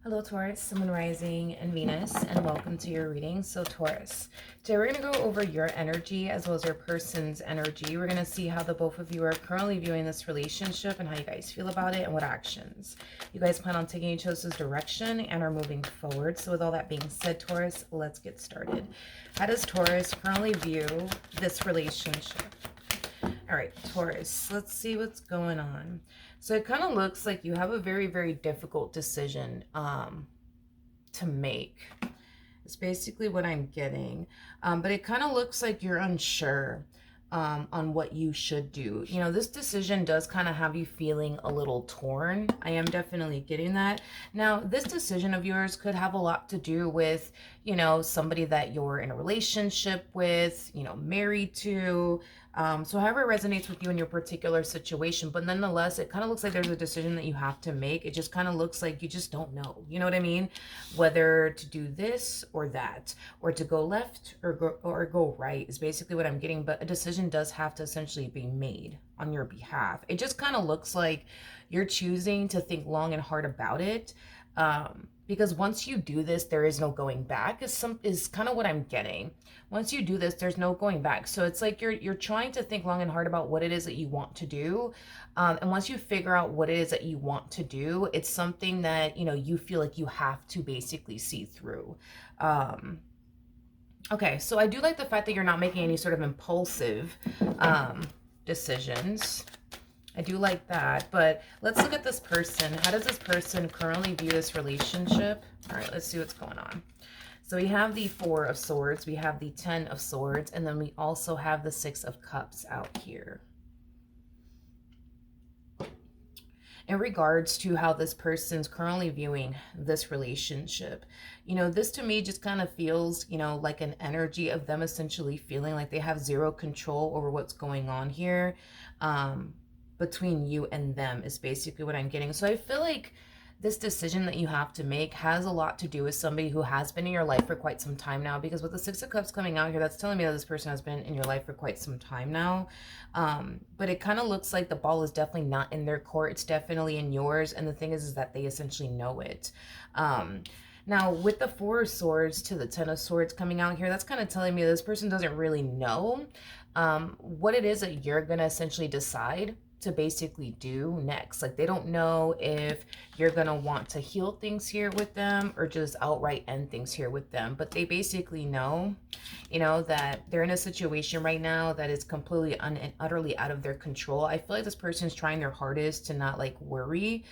Hello Taurus, Sun, Moon, Rising, and Venus, and welcome to your reading. So Taurus, today we're going to go over your energy as well as your person's energy. We're going to see how the both of you are currently viewing this relationship and how you guys feel about it and what actions you guys plan on taking each other's direction and are moving forward. So with all that being said, Taurus, let's get started. How does Taurus currently view this relationship? All right, Taurus, let's see what's going on. So it kind of looks like you have a very, very difficult decision to make. It's basically what I'm getting. But it kind of looks like you're unsure on what you should do. You know, this decision does kind of have you feeling a little torn. I am definitely getting that. Now, this decision of yours could have a lot to do with, you know, somebody that you're in a relationship with, you know, married to, so however it resonates with you in your particular situation, but nonetheless, it kind of looks like there's a decision that you have to make. It just kind of looks like you just don't know, you know what I mean? Whether to do this or that, or to go left or go right is basically what I'm getting, but a decision does have to essentially be made on your behalf. It just kind of looks like you're choosing to think long and hard about it. Because once you do this, there is no going back is kind of what I'm getting. Once you do this, there's no going back. So it's like you're trying to think long and hard about what it is that you want to do. And once you figure out what it is that you want to do, it's something that, you know, you feel like you have to basically see through. Okay, so I do like the fact that you're not making any sort of impulsive decisions. I do like that, but let's look at this person. How does this person currently view this relationship? All right, let's see what's going on. So we have the Four of Swords, we have the Ten of Swords, and then we also have the Six of Cups out here. In regards to how this person's currently viewing this relationship, you know, this to me just kind of feels, you know, like an energy of them essentially feeling like they have zero control over what's going on here. Between you and them is basically what I'm getting. So I feel like this decision that you have to make has a lot to do with somebody who has been in your life for quite some time now, because with the Six of Cups coming out here, that's telling me that this person has been in your life for quite some time now. But it kind of looks like the ball is definitely not in their court. It's definitely in yours. And the thing is that they essentially know it. Now, with the Four of Swords to the Ten of Swords coming out here, that's kind of telling me this person doesn't really know what it is that you're going to essentially decide to basically do next. Like, they don't know if you're going to want to heal things here with them or just outright end things here with them. But they basically know, you know, that they're in a situation right now that is completely and utterly out of their control. I feel like this person's trying their hardest to not like worry.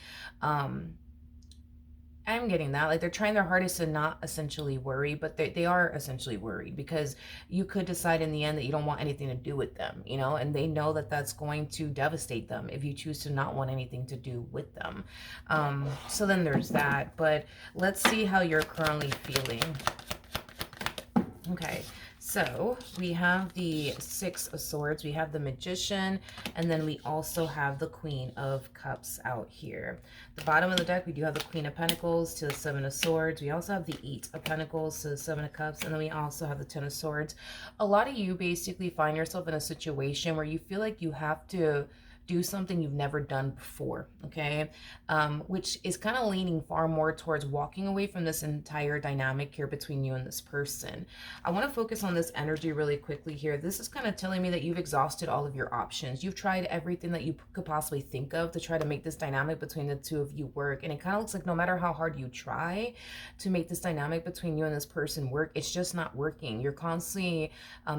I'm getting that. Like, they're trying their hardest to not essentially worry, but they are essentially worried because you could decide in the end that you don't want anything to do with them, you know, and they know that that's going to devastate them if you choose to not want anything to do with them. So then there's that, but let's see how you're currently feeling. Okay, so we have the Six of Swords, we have the Magician, and then we also have the Queen of Cups out here. The bottom of the deck, we do have the Queen of Pentacles to the Seven of Swords. We also have the Eight of Pentacles to the Seven of Cups, and then we also have the Ten of Swords. A lot of you basically find yourself in a situation where you feel like you have to do something you've never done before, okay? Which is kind of leaning far more towards walking away from this entire dynamic here between you and this person. I want to focus on this energy really quickly here. This is kind of telling me that you've exhausted all of your options. You've tried everything that you could possibly think of to try to make this dynamic between the two of you work. And it kind of looks like no matter how hard you try to make this dynamic between you and this person work, it's just not working. You're constantly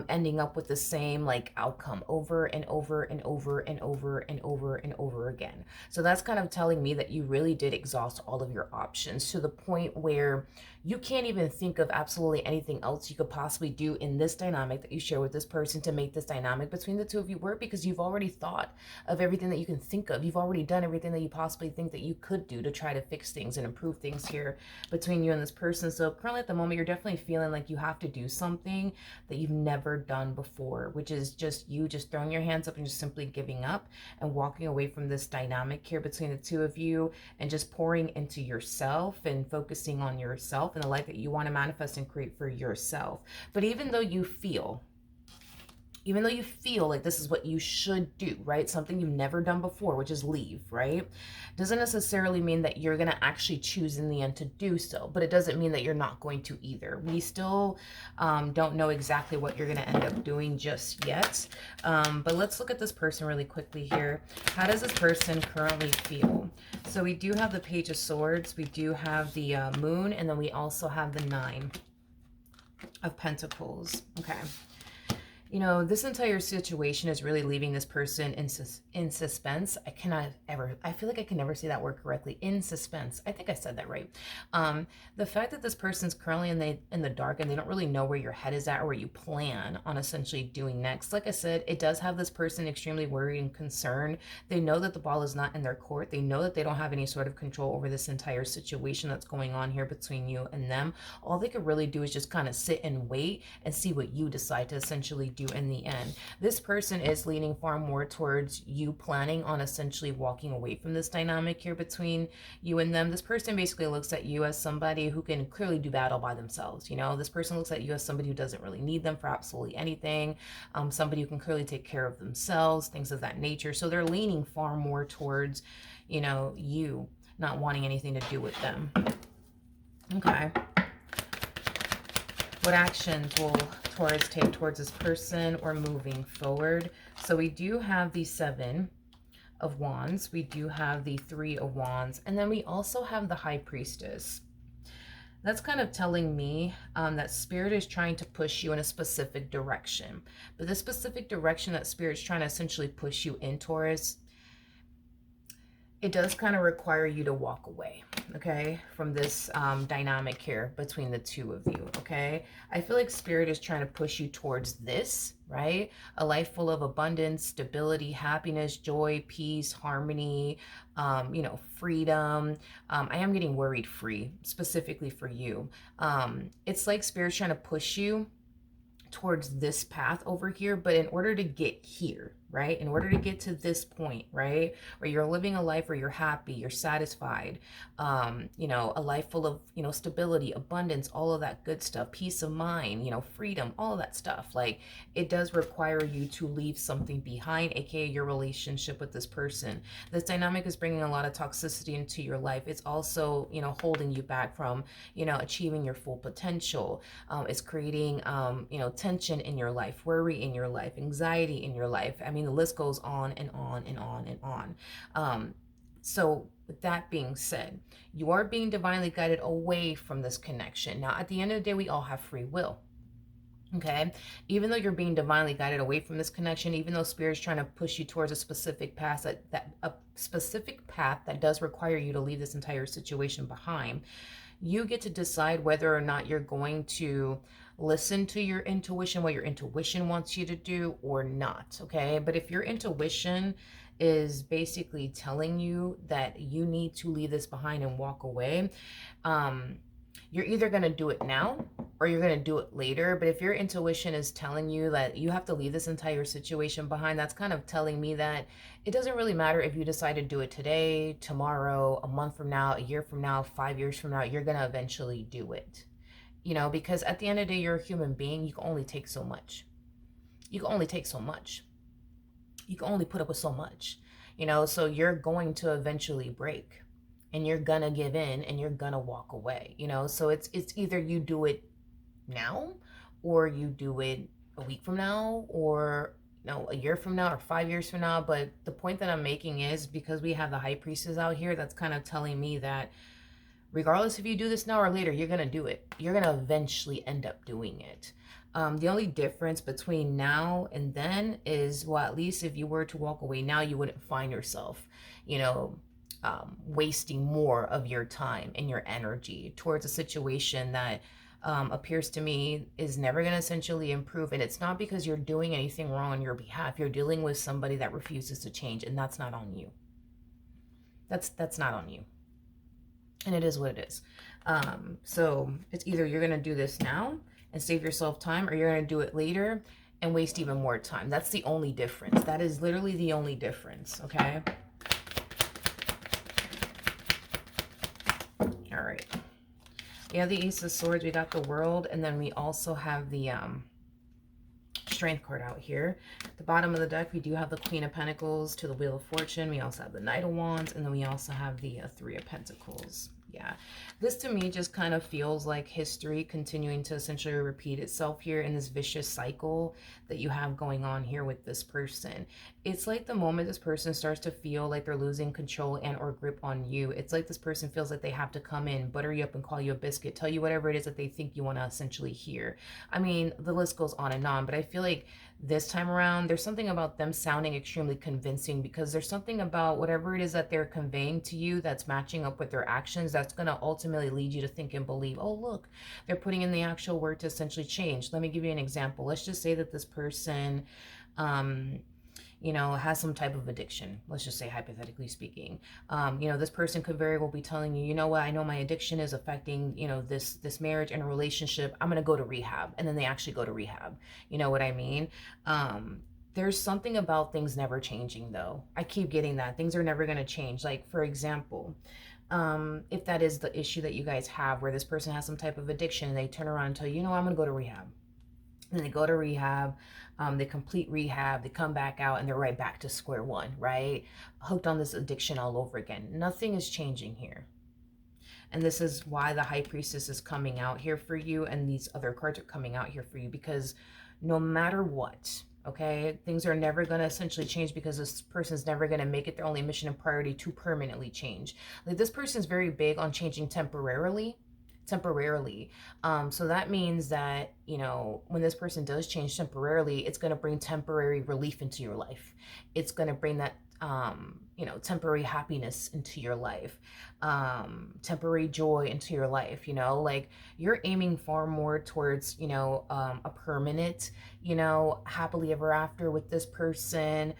ending up with the same like outcome over and over and over and over and over and over again. So that's kind of telling me that you really did exhaust all of your options to the point where you can't even think of absolutely anything else you could possibly do in this dynamic that you share with this person to make this dynamic between the two of you work, because you've already thought of everything that you can think of. You've already done everything that you possibly think that you could do to try to fix things and improve things here between you and this person. So currently at the moment, you're definitely feeling like you have to do something that you've never done before, which is just you just throwing your hands up and just simply giving up and walking away from this dynamic here between the two of you and just pouring into yourself and focusing on yourself and the life that you want to manifest and create for yourself. But even though you feel even though you feel like this is what you should do, right? Something you've never done before, which is leave, right? Doesn't necessarily mean that you're going to actually choose in the end to do so, but it doesn't mean that you're not going to either. We still don't know exactly what you're going to end up doing just yet. But let's look at this person really quickly here. How does this person currently feel? So we do have the Page of Swords, we do have the Moon, and then we also have the Nine of Pentacles. Okay. You know, this entire situation is really leaving this person in suspense. I feel like I can never say that word correctly. In suspense. I think I said that right. The fact that this person's currently in the dark and they don't really know where your head is at or where you plan on essentially doing next. Like I said, it does have this person extremely worried and concerned. They know that the ball is not in their court. They know that they don't have any sort of control over this entire situation that's going on here between you and them. All they could really do is just kind of sit and wait and see what you decide to essentially do in the end. This person is leaning far more towards you planning on essentially walking away from this dynamic here between you and them. This person basically looks at you as somebody who can clearly do battle by themselves. You know, this person looks at you as somebody who doesn't really need them for absolutely anything. Somebody who can clearly take care of themselves, things of that nature. So they're leaning far more towards, you know, you not wanting anything to do with them. Okay. What actions will Taurus take towards this person or moving forward? So we do have the Seven of Wands. We do have the Three of Wands. And then we also have the High Priestess. That's kind of telling me that Spirit is trying to push you in a specific direction. But this specific direction that Spirit's trying to essentially push you in, Taurus, it does kind of require you to walk away, okay, from this dynamic here between the two of you, okay? I feel like Spirit is trying to push you towards this, right? A life full of abundance, stability, happiness, joy, peace, harmony, you know, freedom. I am getting worried free, specifically for you. It's like Spirit's trying to push you towards this path over here, but in order to get here, right, in order to get to this point, right, where you're living a life where you're happy, you're satisfied, you know, a life full of, you know, stability, abundance, all of that good stuff, peace of mind, you know, freedom, all of that stuff, like, it does require you to leave something behind, aka your relationship with this person. This dynamic is bringing a lot of toxicity into your life. It's also, you know, holding you back from, you know, achieving your full potential. It's creating, you know, tension in your life, worry in your life, anxiety in your life. I mean, the list goes on and on and on and on. So with that being said, you are being divinely guided away from this connection. Now, at the end of the day, we all have free will. Okay, even though you're being divinely guided away from this connection, even though Spirit's trying to push you towards a specific path that does require you to leave this entire situation behind, you get to decide whether or not you're going to listen to your intuition, what your intuition wants you to do or not, okay? But if your intuition is basically telling you that you need to leave this behind and walk away, you're either going to do it now or you're going to do it later. But if your intuition is telling you that you have to leave this entire situation behind, that's kind of telling me that it doesn't really matter if you decide to do it today, tomorrow, a month from now, a year from now, 5 years from now, you're going to eventually do it. You know, because at the end of the day, you're a human being. You can only take so much. You can only take so much. You can only put up with so much. You know, so you're going to eventually break. And you're gonna give in and you're gonna walk away, you know? So it's either you do it now or you do it a week from now or, you know, a year from now or 5 years from now. But the point that I'm making is because we have the High Priestess out here, that's kind of telling me that regardless if you do this now or later, you're gonna do it. You're gonna eventually end up doing it. The only difference between now and then is, well, at least if you were to walk away now, you wouldn't find yourself, you know, wasting more of your time and your energy towards a situation that appears to me is never going to essentially improve. And it's not because you're doing anything wrong on your behalf. You're dealing with somebody that refuses to change, and that's not on you. That's not on you. And it is what it is. So it's either you're going to do this now and save yourself time, or you're going to do it later and waste even more time. That's the only difference. That is literally the only difference, okay? All right. We have the Ace of Swords. We got the World. And then we also have the Strength card out here. At the bottom of the deck, we do have the Queen of Pentacles to the Wheel of Fortune. We also have the Knight of Wands, and then we also have the Three of Pentacles. Yeah, this to me just kind of feels like history continuing to essentially repeat itself here in this vicious cycle that you have going on here with this person. It's like the moment this person starts to feel like they're losing control and or grip on you, it's like this person feels like they have to come in, butter you up and call you a biscuit, tell you whatever it is that they think you want to essentially hear. I mean, the list goes on and on, but I feel like this time around, there's something about them sounding extremely convincing, because there's something about whatever it is that they're conveying to you that's matching up with their actions that's going to ultimately lead you to think and believe, oh, look, they're putting in the actual work to essentially change. Let me give you an example. Let's just say that this person, you know, has some type of addiction. Let's just say, hypothetically speaking, you know, this person could very well be telling you, you know what, I know my addiction is affecting, you know, this marriage and relationship. I'm going to go to rehab. And then they actually go to rehab. You know what I mean? There's something about things never changing, though. I keep getting that. Things are never going to change. Like, for example, if that is the issue that you guys have, where this person has some type of addiction and they turn around and tell you, you know, I'm going to go to rehab. And they go to rehab, they complete rehab, they come back out, and they're right back to square one, right? Hooked on this addiction all over again. Nothing is changing here. And this is why the High Priestess is coming out here for you, and these other cards are coming out here for you, because no matter what, okay, things are never going to essentially change, because this person's never going to make it their only mission and priority to permanently change. Like, this person's very big on changing temporarily. So that means that, you know, when this person does change temporarily, it's going to bring temporary relief into your life. It's going to bring that you know, temporary happiness into your life, temporary joy into your life. You know, like, you're aiming far more towards, you know, a permanent, you know, happily ever after with this person,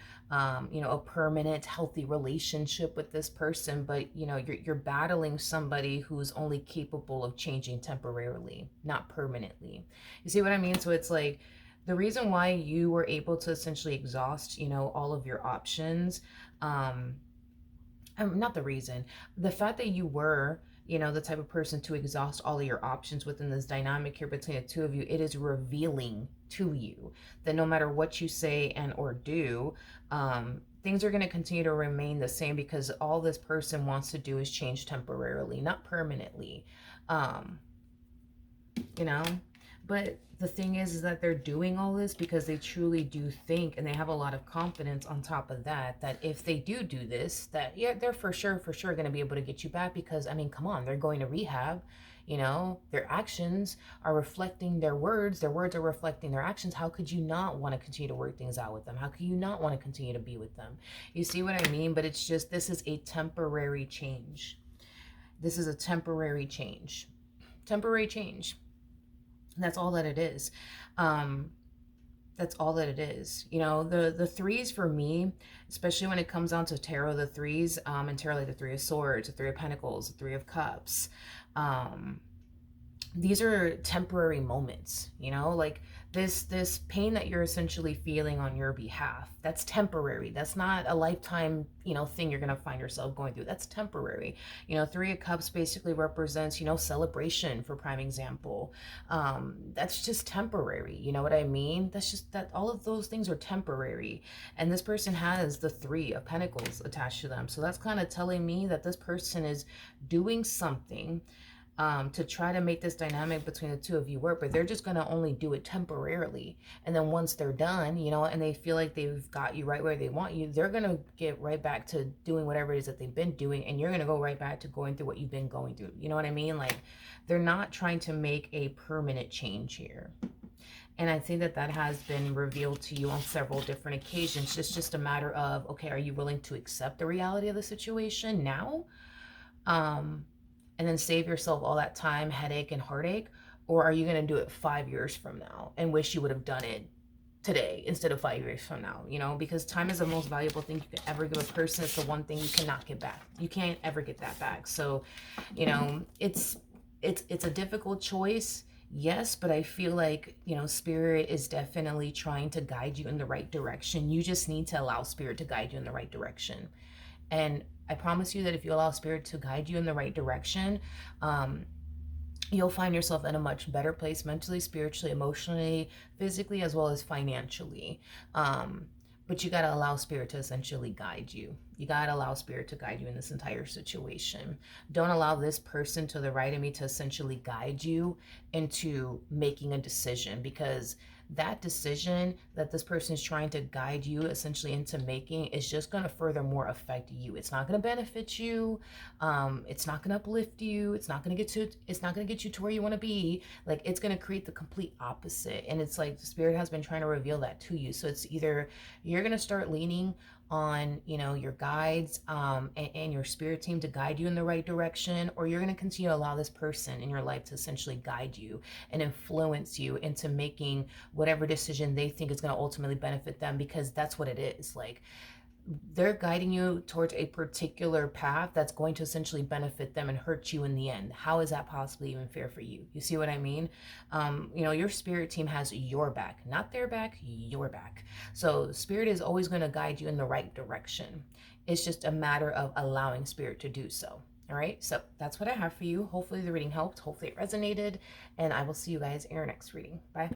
you know, a permanent healthy relationship with this person. But, you know, you're battling somebody who's only capable of changing temporarily, not permanently. You see what I mean? So it's like, the reason why you were able to essentially exhaust, you know, all of your options, not the reason, the fact that you were, you know, the type of person to exhaust all of your options within this dynamic here between the two of you, it is revealing to you that no matter what you say and or do, things are going to continue to remain the same, because all this person wants to do is change temporarily, not permanently, you know. But the thing is that they're doing all this because they truly do think, and they have a lot of confidence on top of that, that if they do this, that, yeah, they're for sure going to be able to get you back. Because, I mean, come on, they're going to rehab, you know, their actions are reflecting their words are reflecting their actions. How could you not want to continue to work things out with them? How could you not want to continue to be with them? You see what I mean? But it's just, this is a temporary change. This is a temporary change. That's all that it is. That's all that it is. You know, the threes for me, especially when it comes down to tarot, the threes, and tarot, like the Three of Swords, the Three of Pentacles, the Three of Cups, these are temporary moments, you know, like this pain that you're essentially feeling on your behalf, that's temporary. That's not a lifetime, you know, thing you're going to find yourself going through. That's temporary. You know, Three of Cups basically represents, you know, celebration, for prime example. That's just temporary. You know what I mean? That's just that all of those things are temporary. And this person has the Three of Pentacles attached to them. So that's kind of telling me that this person is doing something to try to make this dynamic between the two of you work, but they're just going to only do it temporarily. And then once they're done, you know, and they feel like they've got you right where they want you, they're going to get right back to doing whatever it is that they've been doing. And you're going to go right back to going through what you've been going through. You know what I mean? Like, they're not trying to make a permanent change here. And I think that that has been revealed to you on several different occasions. It's just a matter of, okay, are you willing to accept the reality of the situation now? And then save yourself all that time, headache, and heartache? Or are you going to do it 5 years from now and wish you would have done it today instead of 5 years from now? You know, because time is the most valuable thing you can ever give a person. It's the one thing you cannot get back. You can't ever get that back. So, you know, it's a difficult choice. Yes, but I feel like, you know, Spirit is definitely trying to guide you in the right direction. You just need to allow Spirit to guide you in the right direction. And I promise you that if you allow Spirit to guide you in the right direction, you'll find yourself in a much better place mentally, spiritually, emotionally, physically, as well as financially. But you got to allow spirit to essentially guide you. You got to allow spirit to guide you in this entire situation. Don't allow this person to the right of me to essentially guide you into making a decision, because that decision that this person is trying to guide you essentially into making is just going to furthermore affect you. It's not going to benefit you. It's not going to uplift you. It's not going to get you to where you want to be. Like, it's going to create the complete opposite. And it's like the spirit has been trying to reveal that to you. So it's either you're going to start leaning on, you know, your guides, and your spirit team to guide you in the right direction, or you're going to continue to allow this person in your life to essentially guide you and influence you into making whatever decision they think is going to ultimately benefit them, because that's what it is. Like, they're guiding you towards a particular path that's going to essentially benefit them and hurt you in the end. How is that possibly even fair for you? You see what I mean? You know, your spirit team has your back, not their back, your back. So spirit is always going to guide you in the right direction. It's just a matter of allowing spirit to do so. All right, so that's what I have for you. Hopefully the reading helped. Hopefully it resonated, and I will see you guys in your next reading. Bye.